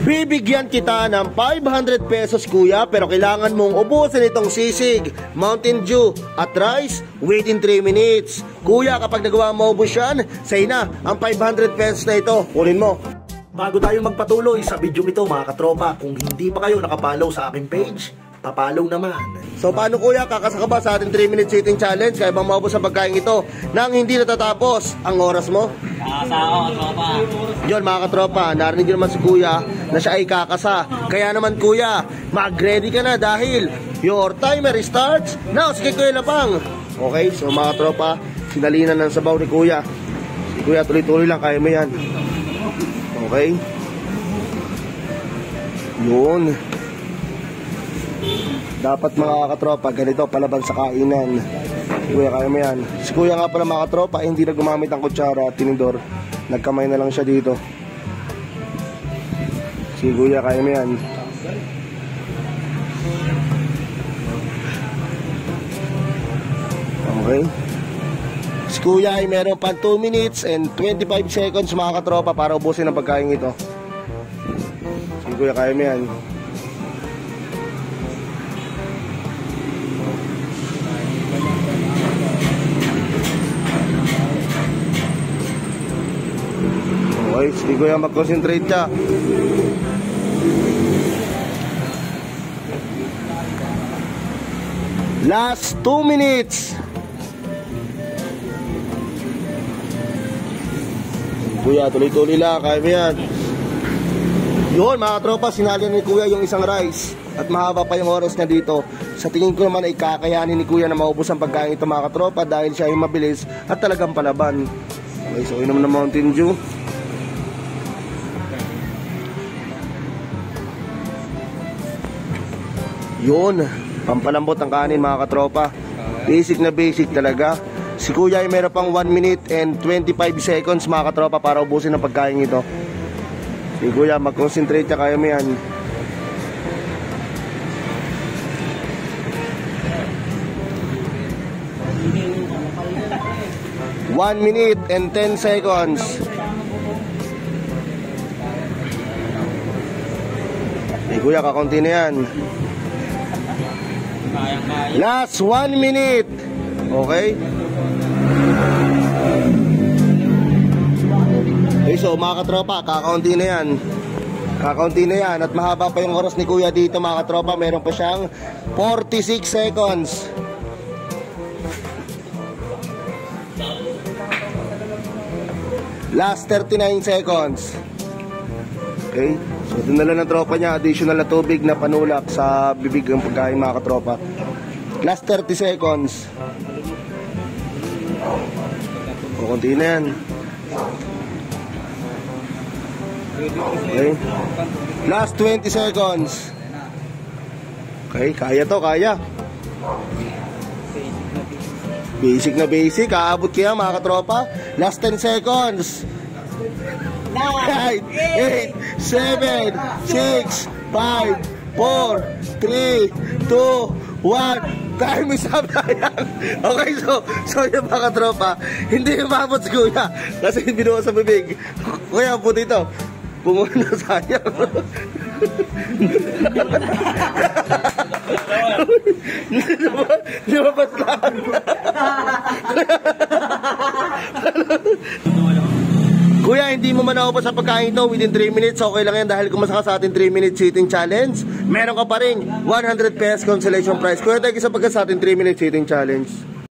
Bibigyan kita ng 500 pesos kuya, pero kailangan mong ubusin itong sisig, Mountain Dew at rice within 3 minutes. Kuya, kapag nagawa mo ubus yan, say na, ang 500 pesos na ito, kunin mo. Bago tayo magpatuloy sa video ito mga katropa, kung hindi pa kayo nakapollow sa aking page, papollow naman. So paano kuya, kakasa ka ba sa ating 3 minute eating challenge? Kaya bang maubos ang pagkain ito nang hindi natatapos ang oras mo? Kakasa ako, katropa. Yun mga katropa, narinig naman si kuya na siya ay kakasa. Kaya naman kuya, mag-ready ka na dahil your timer starts now. Sige kuya Lapang. Okay, so mga katropa, sinalinan ng sabaw ni kuya. Si kuya tuloy-tuloy lang, kaya mo yan. Okay. Yun. Dapat mga katropa, ganito palaban sa kainan. Kuya, kaya mo yan. Si kuya nga pala mga katropa, hindi na gumamit ng kutsara at tinidor. Nagkamay na lang siya dito. Si kuya, kaya mo yan. Okay. Si kuya ay meron pa 2 minutes and 25 seconds mga katropa para ubusin ang pagkain ito. Si kuya, kaya mo yan. Okay, sige kuya, mag-concentrate ka. Last 2 minutes. Kuya, tuloy-tuloy lang, kaya mo yan. Yun mga tropa, sinali ni kuya yung isang rice. At mahaba pa yung oras niya dito. Sa tingin ko naman ay kakayanin ni kuya na maubos ang pagkain ito mga katropa, dahil siya ay mabilis at talagang palaban. Okay, so inom ng Mountain Dew. Yun, pampalambot ang kanin mga katropa. Basic na basic talaga. Si kuya ay meron pang 1 minute and 25 seconds mga katropa para ubusin ang pagkain ito. Si kuya, mag-concentrate ka, kaya mo yan. One minute and 10 seconds. Si kuya, kakaunti na yan. Last 1 minute. Okay. Okay, so mga katropa, kakaunti na yan. Kakaunti na yan. At mahaba pa yung oras ni kuya dito mga katropa. Meron pa siyang 46 seconds. Last 39 seconds. Okay. So dinala ng tropa niya additional na tubig na panulak sa bibig ng pagkain mga katropa. Last 30 seconds. Kukunti na yan. Okay. Last 20 seconds. Okay, kaya to, kaya. Basic na basic, aabot kaya mga katropa. Last 10 seconds. 9, 8, 7, 6, 5, 4, 3, 2, 1. Time is up, sayang. Okay, so yung mga katropa, hindi umabot si kuya kasi binuha sa bibig. Kuya, po dito. Pumuna, sayang. Lumabat lang. Kuya, hindi mo man naubos sa pagkain ito within 3 minutes. Okay lang yan dahil kumasa ka sa ating 3 minute eating challenge. Meron ka pa rin 100 pesos consolation prize. Kuya, thank you sa pagka sa ating 3 minute eating challenge.